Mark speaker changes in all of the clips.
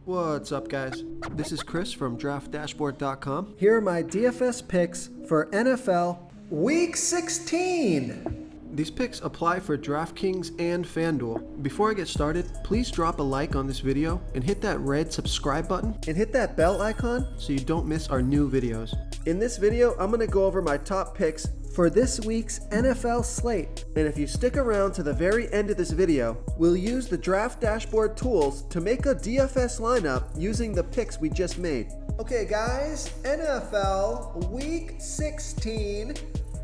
Speaker 1: What's up, guys? This is Chris from DraftDashboard.com.
Speaker 2: Here are my DFS picks for NFL Week 16.
Speaker 1: These picks apply for DraftKings and FanDuel. Before I get started, please drop a like on this video and hit that red subscribe button
Speaker 2: And hit that bell icon
Speaker 1: so you don't miss our new videos.
Speaker 2: In this video, I'm going to go over my top picks for this week's NFL slate. And if you stick around to the very end of this video, we'll use the Draft Dashboard tools to make a DFS lineup using the picks we just made. Okay guys, NFL Week 16.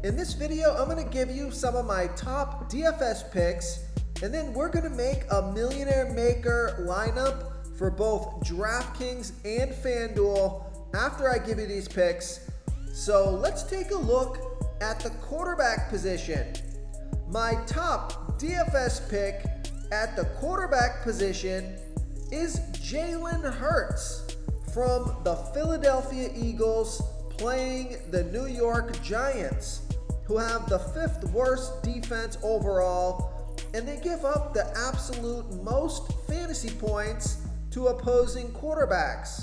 Speaker 2: In this video, I'm going to give you some of my top DFS picks, and then we're going to make a Millionaire Maker lineup for both DraftKings and FanDuel after I give you these picks. So let's take a look at the quarterback position. My top DFS pick at the quarterback position is Jalen Hurts from the Philadelphia Eagles playing the New York Giants, who have the 5th worst defense overall, and they give up the absolute most fantasy points to opposing quarterbacks.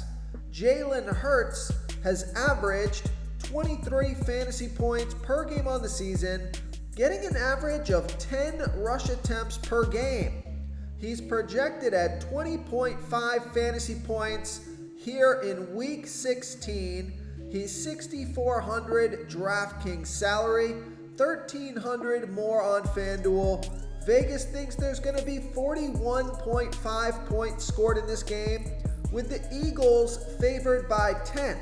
Speaker 2: Jalen Hurts has averaged 23 fantasy points per game on the season, getting an average of 10 rush attempts per game. He's projected at 20.5 fantasy points here in Week 16. He's 6,400 DraftKings salary, 1,300 more on FanDuel. Vegas thinks there's going to be 41.5 points scored in this game, with the Eagles favored by 10.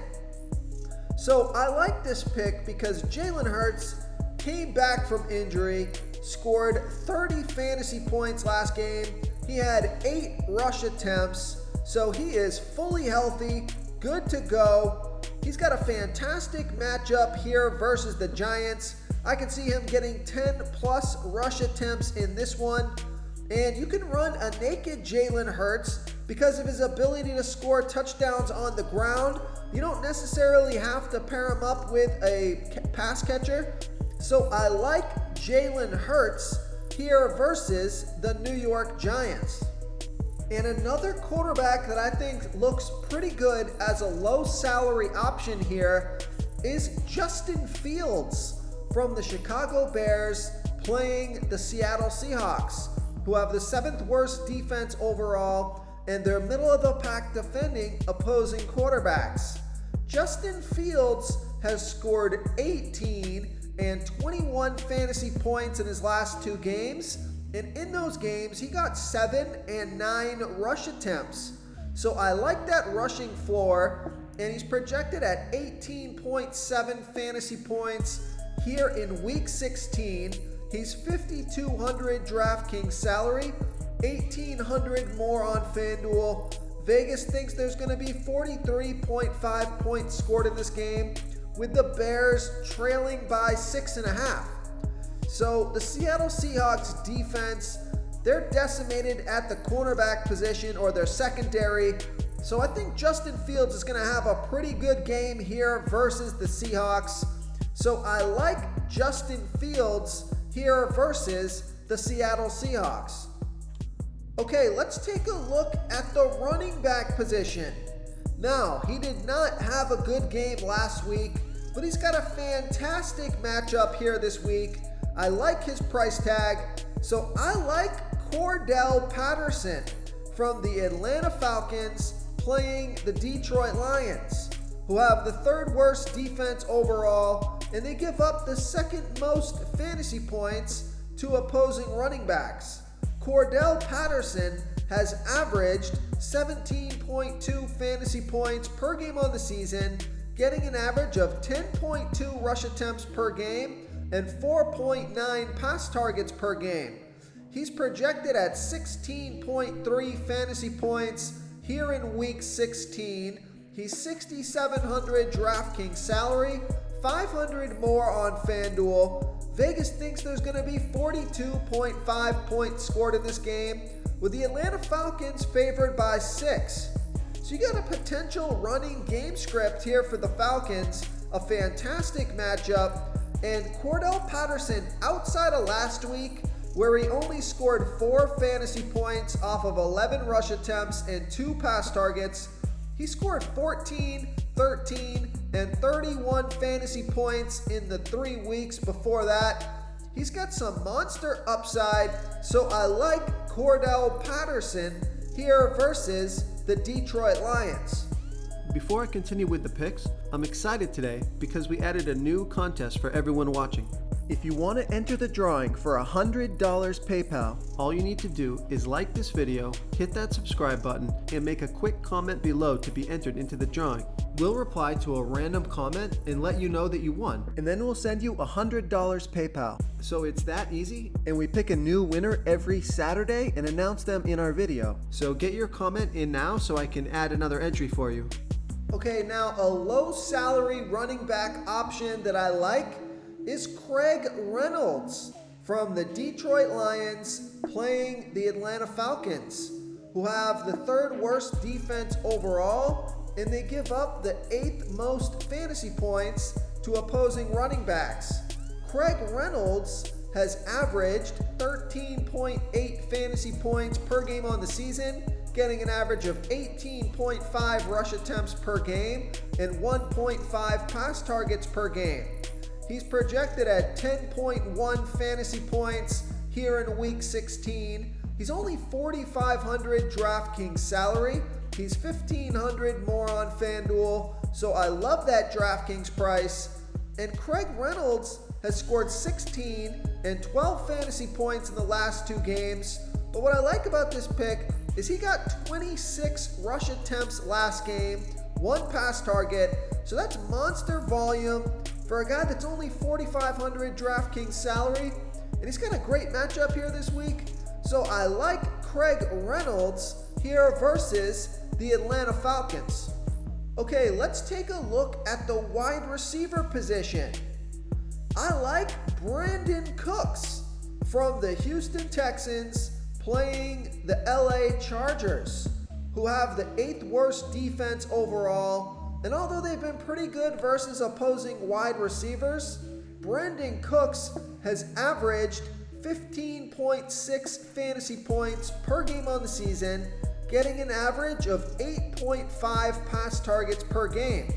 Speaker 2: So I like this pick because Jalen Hurts came back from injury, scored 30 fantasy points last game. He had 8 rush attempts, so he is fully healthy, good to go. He's got a fantastic matchup here versus the Giants. I can see him getting 10 plus rush attempts in this one. And you can run a naked Jalen Hurts because of his ability to score touchdowns on the ground. You don't necessarily have to pair him up with a pass catcher. So I like Jalen Hurts here versus the New York Giants. And another quarterback that I think looks pretty good as a low salary option here is Justin Fields from the Chicago Bears playing the Seattle Seahawks, who have the 7th worst defense overall, and they're middle of the pack defending opposing quarterbacks. Justin Fields has scored 18 and 21 fantasy points in his last 2 games, and in those games he got 7 and 9 rush attempts. So I like that rushing floor, and he's projected at 18.7 fantasy points here in Week 16. He's 5,200 DraftKings salary, 1,800 more on FanDuel. Vegas thinks there's going to be 43.5 points scored in this game, with the Bears trailing by 6.5. So the Seattle Seahawks defense, they're decimated at the cornerback position or their secondary. So I think Justin Fields is going to have a pretty good game here versus the Seahawks. So I like Justin Fields here versus the Seattle Seahawks. Okay, let's take a look at the running back position. Now, he did not have a good game last week, but he's got a fantastic matchup here this week. I like his price tag, so I like Cordell Patterson from the Atlanta Falcons playing the Detroit Lions, who have the 3rd worst defense overall, and they give up the 2nd most fantasy points to opposing running backs. Cordell Patterson has averaged 17.2 fantasy points per game on the season, getting an average of 10.2 rush attempts per game and 4.9 pass targets per game. He's projected at 16.3 fantasy points here in Week 16. He's 6,700 DraftKings salary, 500 more on FanDuel. Vegas thinks there's going to be 42.5 points scored in this game, with the Atlanta Falcons favored by 6. So you got a potential running game script here for the Falcons, a fantastic matchup, and Cordell Patterson, outside of last week, where he only scored 4 fantasy points off of 11 rush attempts and 2 pass targets, he scored 14, 13, and 31 fantasy points in the 3 weeks before that. He's got some monster upside, so I like Cordell Patterson here versus the Detroit Lions.
Speaker 1: Before I continue with the picks, I'm excited today because we added a new contest for everyone watching.
Speaker 2: If you want to enter the drawing for $100 PayPal,
Speaker 1: all you need to do is like this video, hit that subscribe button, and make a quick comment below to be entered into the drawing. We'll reply to a random comment and let you know that you won.
Speaker 2: And then we'll send you $100 PayPal.
Speaker 1: So it's that easy,
Speaker 2: and we pick a new winner every Saturday and announce them in our video.
Speaker 1: So get your comment in now so I can add another entry for you.
Speaker 2: Okay, now a low salary running back option that I like is Craig Reynolds from the Detroit Lions playing the Atlanta Falcons, who have the 3rd worst defense overall, and they give up the 8th most fantasy points to opposing running backs. Craig Reynolds has averaged 13.8 fantasy points per game on the season, getting an average of 18.5 rush attempts per game and 1.5 pass targets per game. He's projected at 10.1 fantasy points here in week 16. He's only $4,500 DraftKings salary. He's $1,500 more on FanDuel, so I love that DraftKings price. And Craig Reynolds has scored 16 and 12 fantasy points in the last 2 games. But what I like about this pick is he got 26 rush attempts last game, 1 pass target, so that's monster volume for a guy that's only $4,500 DraftKings salary, and he's got a great matchup here this week. So I like Craig Reynolds here versus the Atlanta Falcons. Okay, let's take a look at the wide receiver position. I like Brandon Cooks from the Houston Texans playing the LA Chargers, who have the 8th worst defense overall. And although they've been pretty good versus opposing wide receivers, Brandon Cooks has averaged 15.6 fantasy points per game on the season, getting an average of 8.5 pass targets per game.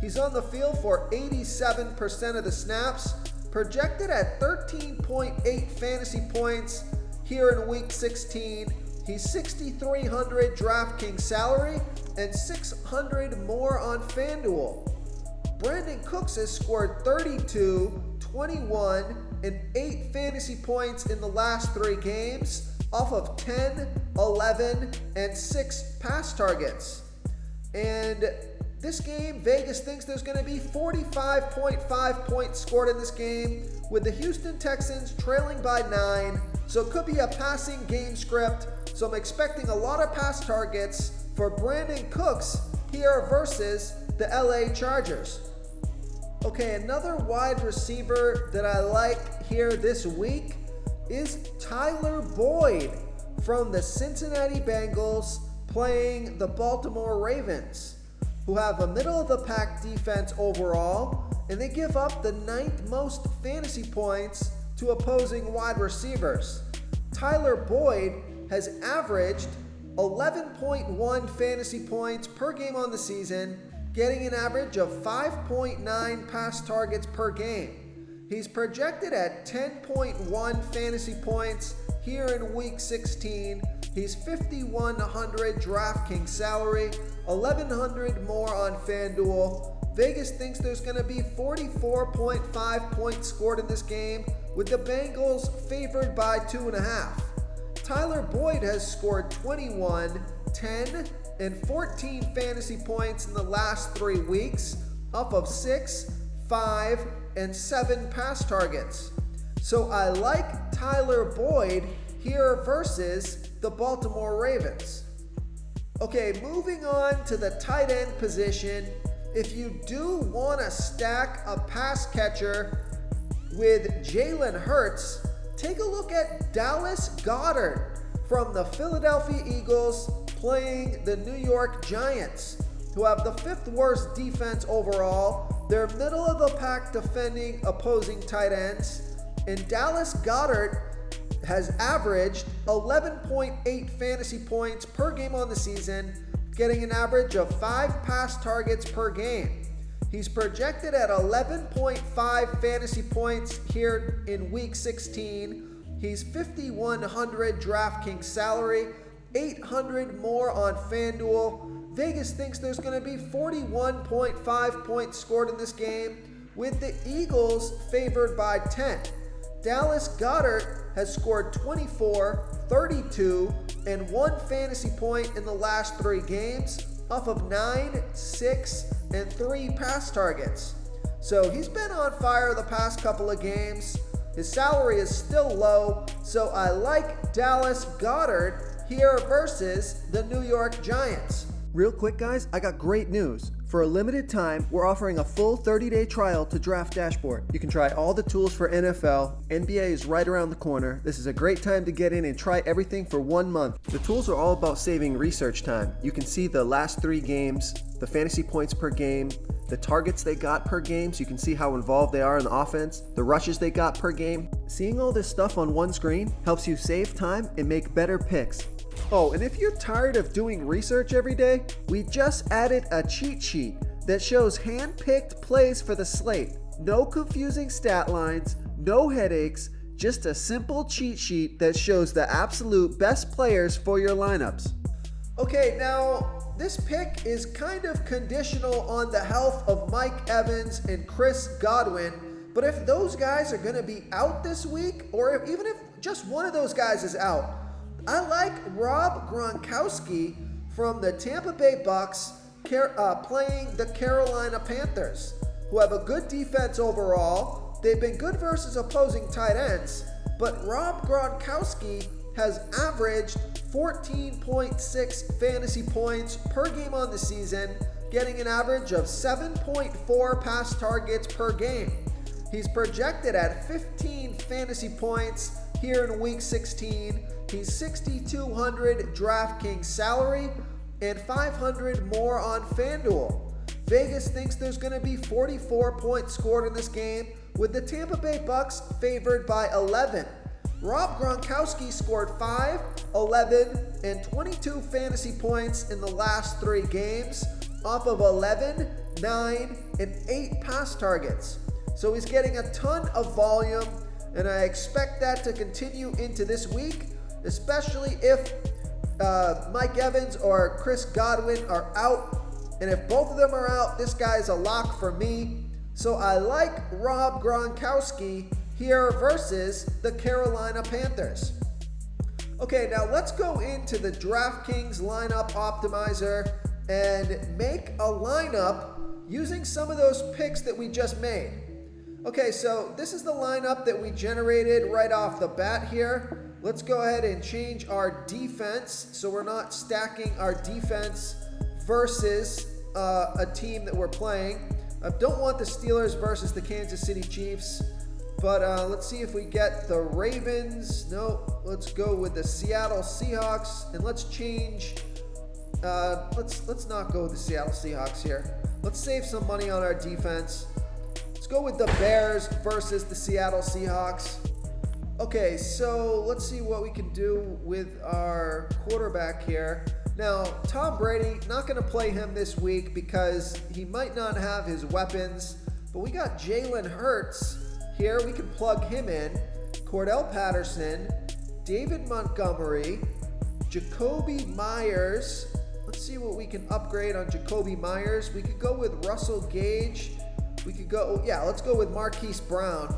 Speaker 2: He's on the field for 87% of the snaps, projected at 13.8 fantasy points here in week 16. He's $6,300 DraftKings salary and $600 more on FanDuel. Brandon Cooks has scored 32, 21, and 8 fantasy points in the last 3 games off of 10, 11, and 6 pass targets. And this game, Vegas thinks there's going to be 45.5 points scored in this game, with the Houston Texans trailing by 9. So it could be a passing game script. So I'm expecting a lot of pass targets for Brandon Cooks here versus the LA Chargers. Okay, another wide receiver that I like here this week is Tyler Boyd from the Cincinnati Bengals playing the Baltimore Ravens, who have a middle-of-the-pack defense overall, and they give up the 9th most fantasy points to opposing wide receivers. Tyler Boyd has averaged 11.1 fantasy points per game on the season, getting an average of 5.9 pass targets per game. He's projected at 10.1 fantasy points here in week 16. He's $5,100 DraftKings salary, $1,100 more on FanDuel. Vegas thinks there's going to be 44.5 points scored in this game, with the Bengals favored by 2.5. Tyler Boyd has scored 21, 10, and 14 fantasy points in the last 3 weeks off of 6, 5, and 7 pass targets. So I like Tyler Boyd here versus the Baltimore Ravens. Okay, moving on to the tight end position. If you do want to stack a pass catcher with Jalen Hurts, take a look at Dallas Goedert from the Philadelphia Eagles playing the New York Giants, who have the 5th worst defense overall. They're middle of the pack defending opposing tight ends. And Dallas Goedert has averaged 11.8 fantasy points per game on the season, getting an average of 5 pass targets per game. He's projected at 11.5 fantasy points here in week 16. He's 5,100 DraftKings salary, 800 more on FanDuel. Vegas thinks there's going to be 41.5 points scored in this game, with the Eagles favored by 10. Dallas Goedert has scored 24, 32, and 1 fantasy point in the last 3 games off of 9, 6, and 3 pass targets. So he's been on fire the past couple of games. His salary is still low, so I like Dallas Goedert here versus the New York Giants.
Speaker 1: Real quick, guys, I got great news. For a limited time, we're offering a full 30-day trial to Draft Dashboard. You can try all the tools for NFL. NBA is right around the corner. This is a great time to get in and try everything for 1 month. The tools are all about saving research time. You can see the last 3 games, the fantasy points per game, the targets they got per game, so you can see how involved they are in the offense, the rushes they got per game. Seeing all this stuff on one screen helps you save time and make better picks. Oh, and if you're tired of doing research every day, we just added a cheat sheet that shows hand-picked plays for the slate. No confusing stat lines, no headaches, just a simple cheat sheet that shows the absolute best players for your lineups.
Speaker 2: Okay, now this pick is kind of conditional on the health of Mike Evans and Chris Godwin, but if those guys are going to be out this week, or even if just one of those guys is out, I like Rob Gronkowski from the Tampa Bay Bucks playing the Carolina Panthers, who have a good defense overall. They've been good versus opposing tight ends, but Rob Gronkowski has averaged 14.6 fantasy points per game on the season, getting an average of 7.4 pass targets per game. He's projected at 15 fantasy points here in week 16. He's 6,200 DraftKings salary and 500 more on FanDuel. Vegas thinks there's going to be 44 points scored in this game, with the Tampa Bay Bucks favored by 11. Rob Gronkowski scored 5, 11, and 22 fantasy points in the last 3 games off of 11, 9, and 8 pass targets. So he's getting a ton of volume, and I expect that to continue into this week, especially if Mike Evans or Chris Godwin are out. And if both of them are out, this guy's a lock for me. So I like Rob Gronkowski here versus the Carolina Panthers. Okay, now let's go into the DraftKings Lineup Optimizer and make a lineup using some of those picks that we just made. Okay, so this is the lineup that we generated right off the bat here. Let's go ahead and change our defense so we're not stacking our defense versus a team that we're playing. I don't want the Steelers versus the Kansas City Chiefs, but let's see if we get the Ravens. No, let's go with the Seattle Seahawks, and let's change. Let's not go with the Seattle Seahawks here. Let's save some money on our defense. Let's go with the Bears versus the Seattle Seahawks. Okay, so let's see what we can do with our quarterback here. Now, Tom Brady, not going to play him this week because he might not have his weapons, but we got Jalen Hurts here. We can plug him in. Cordell Patterson, David Montgomery, Jacoby Myers. Let's see what we can upgrade on Jacoby Myers. We could go with Russell Gage. We could go, let's go with Marquise Brown.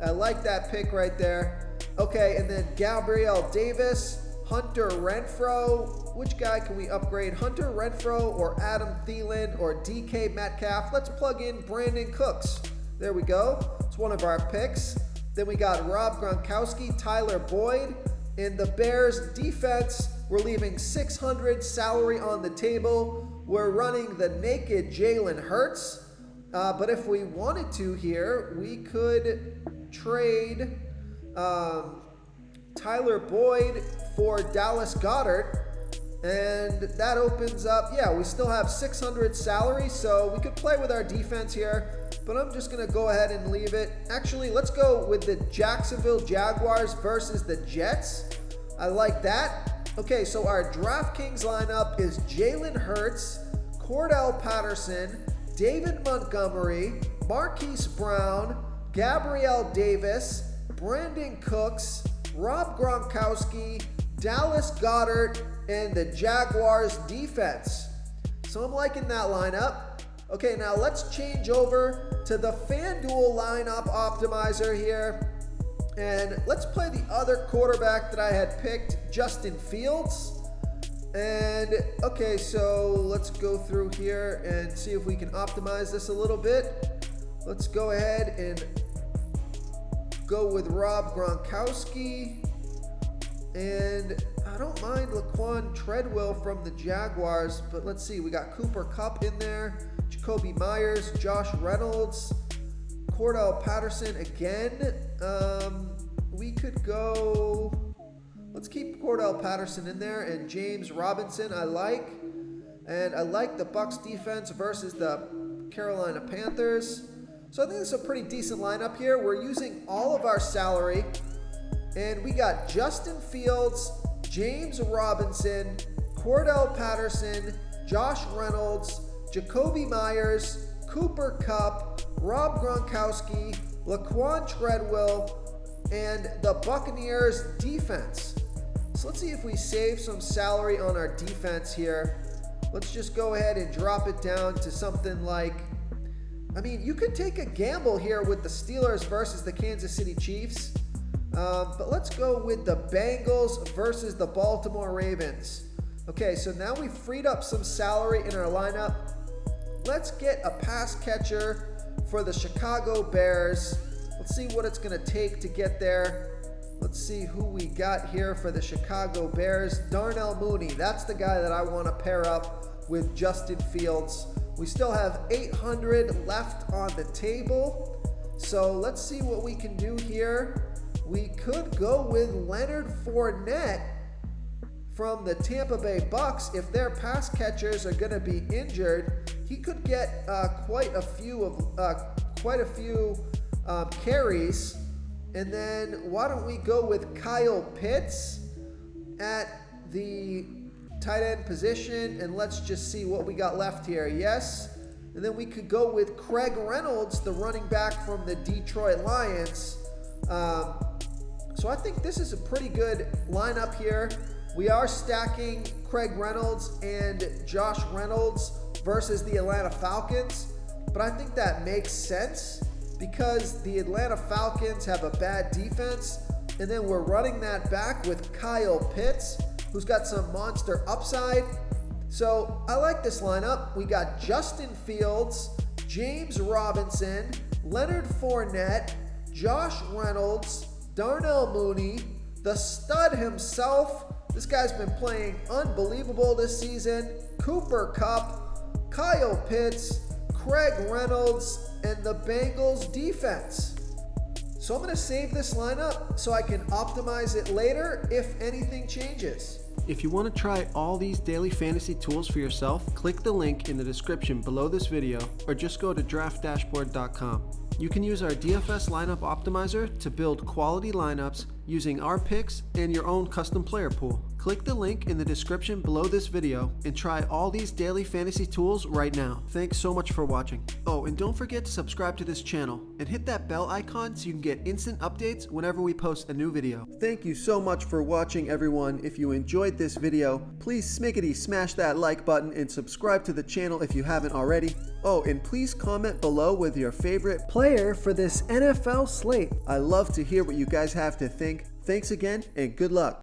Speaker 2: I like that pick right there. Okay, and then Gabriel Davis, Hunter Renfrow. Which guy can we upgrade? Hunter Renfrow or Adam Thielen or DK Metcalf? Let's plug in Brandon Cooks. There we go. It's one of our picks. Then we got Rob Gronkowski, Tyler Boyd. In the Bears defense, we're leaving 600 salary on the table. We're running the naked Jalen Hurts. But if we wanted to here, we could trade Tyler Boyd for Dallas Goedert.
Speaker 1: And that opens up, yeah, we still have 600 salary, so we could play with our defense here, but I'm just going to go ahead and leave it. Actually, let's go with the Jacksonville Jaguars versus the Jets. I like that. Okay, so our DraftKings lineup is Jalen Hurts, Cordell Patterson, David Montgomery, Marquise Brown, Gabrielle Davis, Brandon Cooks, Rob Gronkowski, Dallas Goedert, and the Jaguars defense. So I'm liking that lineup. Okay, now let's change over to the FanDuel lineup optimizer here. And let's play the other quarterback that I had picked, Justin Fields. And okay, so let's go through here and see if we can optimize this a little bit. Let's go ahead and go with Rob Gronkowski. And I don't mind Laquan Treadwell from the Jaguars, but let's see. We got Cooper Kupp in there, Jacoby Myers, Josh Reynolds, Cordell Patterson again. We could go, let's keep Cordell Patterson in there, and James Robinson I like. And I like the Bucs defense versus the Carolina Panthers. So I think this is a pretty decent lineup here. We're using all of our salary. And we got Justin Fields, James Robinson, Cordell Patterson, Josh Reynolds, Jacoby Myers, Cooper Kupp, Rob Gronkowski, Laquan Treadwell, and the Buccaneers defense. So let's see if we save some salary on our defense here. Let's just go ahead and drop it down to something like, I mean, you could take a gamble here with the Steelers versus the Kansas City Chiefs. But let's go with the Bengals versus the Baltimore Ravens. Okay, so now we've freed up some salary in our lineup. Let's get a pass catcher for the Chicago Bears. Let's see what it's going to take to get there. Let's see who we got here for the Chicago Bears. Darnell Mooney, that's the guy that I want to pair up with Justin Fields. We still have 800 left on the table. So let's see what we can do here. We could go with Leonard Fournette from the Tampa Bay Bucks. If their pass catchers are going to be injured, he could get quite a few carries. And then why don't we go with Kyle Pitts at the tight end position, and let's just see what we got left here. Yes. And then we could go with Craig Reynolds, the running back from the Detroit Lions. So I think this is a pretty good lineup here. We are stacking Craig Reynolds and Josh Reynolds versus the Atlanta Falcons, but I think that makes sense because the Atlanta Falcons have a bad defense, and then we're running that back with Kyle Pitts, who's got some monster upside. So I like this lineup. We got Justin Fields, James Robinson, Leonard Fournette, Josh Reynolds, Darnell Mooney, the stud himself. This guy's been playing unbelievable this season. Cooper Kupp, Kyle Pitts, Craig Reynolds, and the Bengals defense. So I'm going to save this lineup so I can optimize it later if anything changes.
Speaker 2: If you want to try all these daily fantasy tools for yourself, click the link in the description below this video or just go to draftdashboard.com. You can use our DFS Lineup Optimizer to build quality lineups using our picks and your own custom player pool. Click the link in the description below this video and try all these daily fantasy tools right now. Thanks so much for watching. Oh, and don't forget to subscribe to this channel and hit that bell icon so you can get instant updates whenever we post a new video.
Speaker 1: Thank you so much for watching, everyone. If you enjoyed this video, please smiggity smash that like button and subscribe to the channel if you haven't already. Oh, and please comment below with your favorite player for this NFL slate. I love to hear what you guys have to think. Thanks again, and good luck.